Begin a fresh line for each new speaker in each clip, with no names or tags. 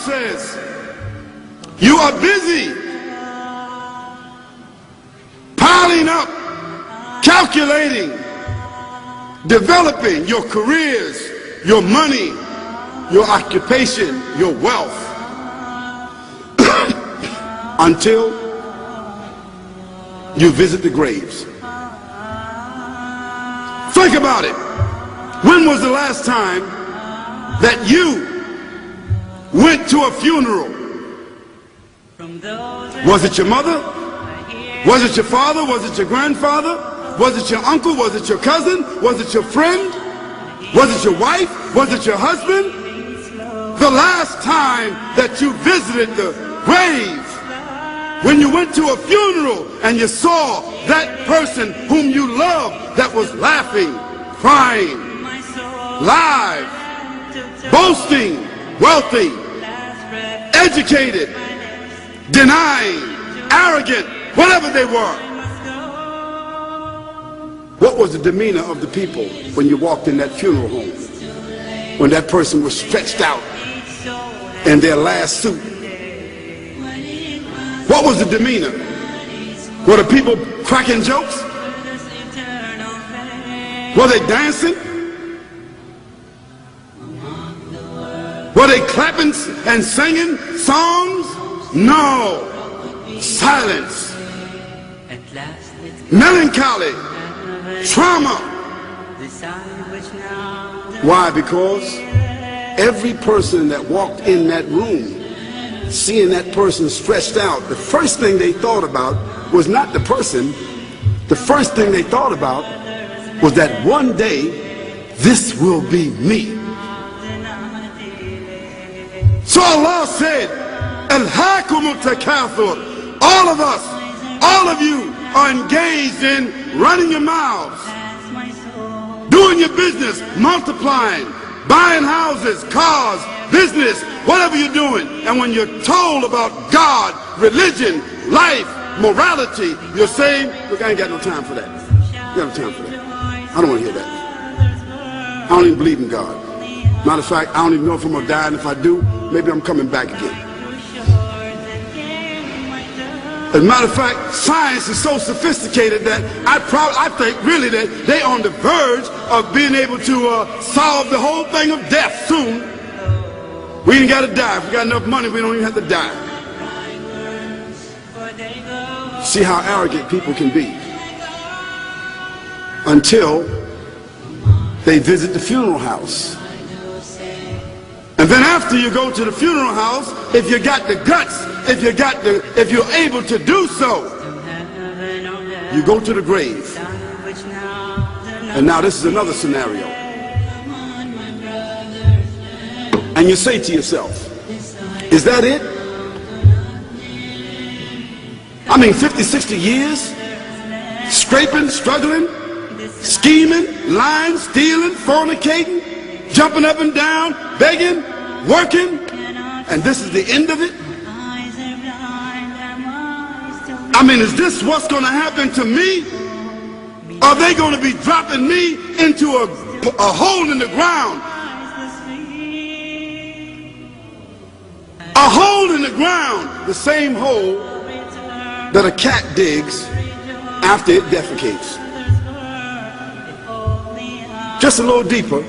says, you are busy piling up, calculating, developing your careers, your money, your occupation, your wealth, until you visit the graves. Think about it. When was the last time that you went to a funeral? Was it your mother? Was it your father? Was it your grandfather? Was it your uncle? Was it your cousin? Was it your friend? Was it your wife? Was it your husband? The last time that you visited the grave, when you went to a funeral and you saw that person whom you loved that was laughing, crying, live, boasting, wealthy, educated, denying, arrogant, whatever they were. What was the demeanor of the people when you walked in that funeral home? When that person was stretched out in their last suit? What was the demeanor? Were the people cracking jokes? Were they dancing? Were they clapping and singing songs? No. Silence. Melancholy. Trauma. Why? Because every person that walked in that room, seeing that person stretched out, the first thing they thought about was not the person. The first thing they thought about was that one day this will be me. So Allah said, Alhaakumut takathur. All of us, all of you are engaged in running your mouths, doing your business, multiplying, buying houses, cars, business, whatever you're doing. And when you're told about God, religion, life, morality, you're saying, look, I ain't got no time for that. I got no time for that. I don't want to hear that. I don't even believe in God. Matter of fact, I don't even know if I'm going to die, and if I do, maybe I'm coming back again. As a matter of fact, science is so sophisticated that I think really that they're on the verge of being able to solve the whole thing of death soon. We ain't got to die. If we got enough money, we don't even have to die. See how arrogant people can be until they visit the funeral house. And then after you go to the funeral house, if you got the guts, if you're able to do so, you go to the grave. And now this is another scenario. And you say to yourself, is that it? I mean, 50, 60 years, scraping, struggling, scheming, lying, stealing, fornicating, jumping up and down, begging, working, and this is the end of it? I mean, is this what's going to happen to me? Are they going to be dropping me into a hole in the ground? A hole in the ground, the same hole that a cat digs after it defecates. Just a little deeper.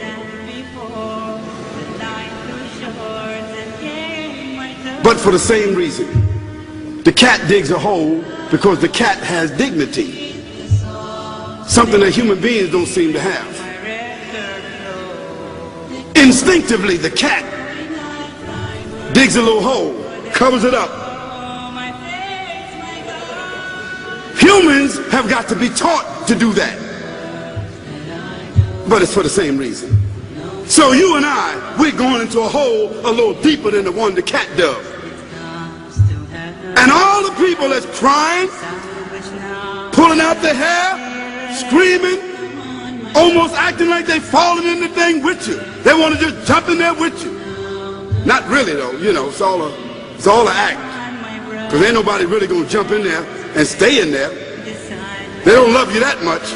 But for the same reason. The cat digs a hole because the cat has dignity. Something that human beings don't seem to have. Instinctively, the cat digs a little hole, covers it up. Humans have got to be taught to do that. But it's for the same reason. So you and I, we're going into a hole a little deeper than the one the cat dug. And all the people that's crying, pulling out their hair, screaming, almost acting like they falling in the thing with you. They want to just jump in there with you. Not really though, you know, it's all an act. Because ain't nobody really going to jump in there and stay in there. They don't love you that much.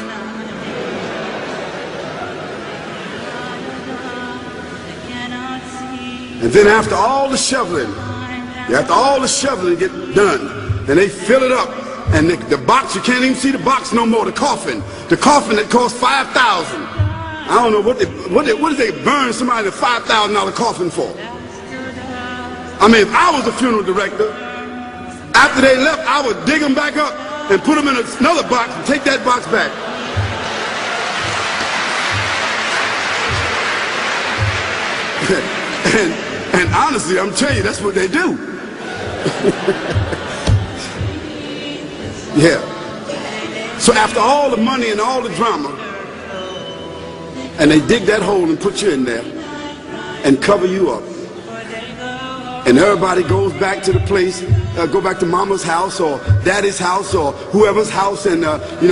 And then after all the shoveling, get done, and they fill it up, and the box, you can't even see the box no more, the coffin that cost $5,000. I don't know what did they burn somebody in a $5,000 coffin for? I mean, if I was a funeral director, after they left, I would dig them back up and put them in another box and take that box back. and honestly, I'm telling you, that's what they do. Yeah. So after all the money and all the drama, and they dig that hole and put you in there and cover you up, and everybody goes back to the place, go back to mama's house or daddy's house or whoever's house, and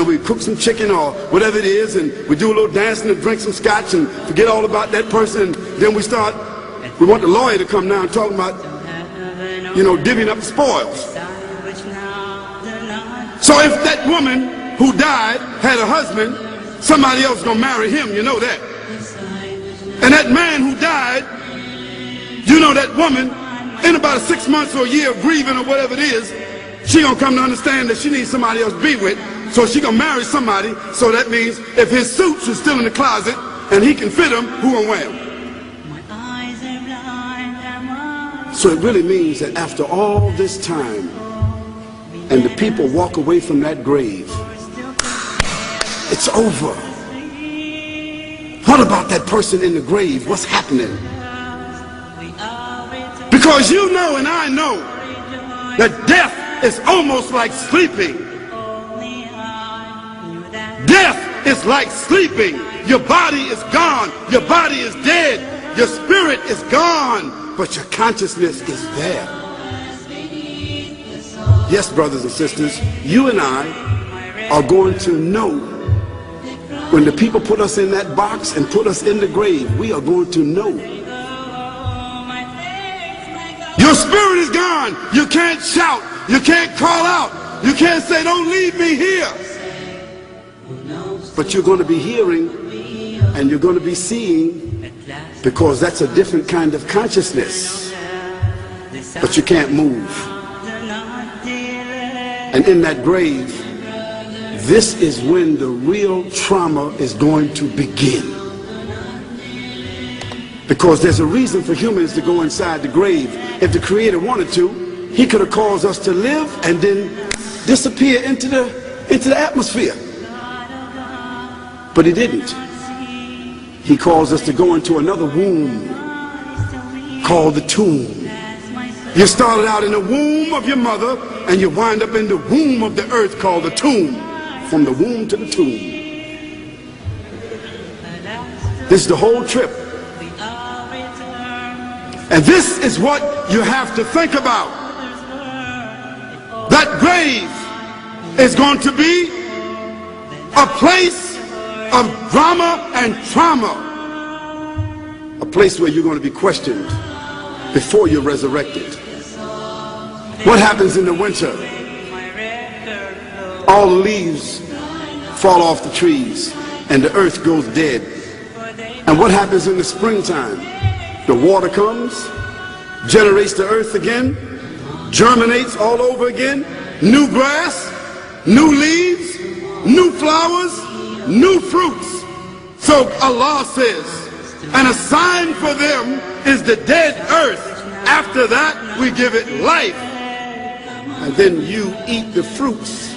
we cook some chicken or whatever it is, and we do a little dancing and drink some scotch and forget all about that person, and then we want the lawyer to come now and talk about, divvying up the spoils. So if that woman who died had a husband, somebody else gonna marry him, you know that. And that man who died, you know that woman, in about 6 months or a year of grieving or whatever it is, she gonna come to understand that she needs somebody else to be with, so she gonna marry somebody. So that means if his suits are still in the closet and he can fit them, who gonna wear them? So it really means that after all this time, and the people walk away from that grave, it's over. What about that person in the grave? What's happening? Because you know and I know that death is almost like sleeping. Death is like sleeping. Your body is gone. Your body is dead. Your spirit is gone. But your consciousness is there. Yes, brothers and sisters, you and I are going to know when the people put us in that box and put us in the grave. We are going to know. Your spirit is gone. You can't shout. You can't call out. You can't say, don't leave me here. But you're going to be hearing and you're going to be seeing, because that's a different kind of consciousness. But you can't move. And in that grave, this is when the real trauma is going to begin. Because there's a reason for humans to go inside the grave. If the Creator wanted to, he could have caused us to live and then disappear into the atmosphere. But he didn't. He caused us to go into another womb called the tomb. You started out in the womb of your mother, and you wind up in the womb of the earth called the tomb. From the womb to the tomb. This is the whole trip. And this is what you have to think about. That grave is going to be a place of drama and trauma. A place where you're going to be questioned before you're resurrected. What happens in the winter? All the leaves fall off the trees and the earth goes dead. And what happens in the springtime? The water comes, generates the earth again, germinates all over again, new grass, new leaves, new flowers, new fruits. So Allah says, and a sign for them is the dead earth. After that, we give it life. And then you eat the fruits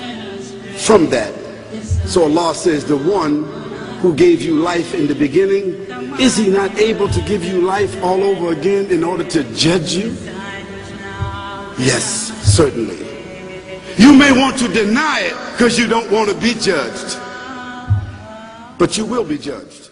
from that. So Allah says, the one who gave you life in the beginning, is he not able to give you life all over again in order to judge you? Yes, certainly. You may want to deny it because you don't want to be judged. But you will be judged.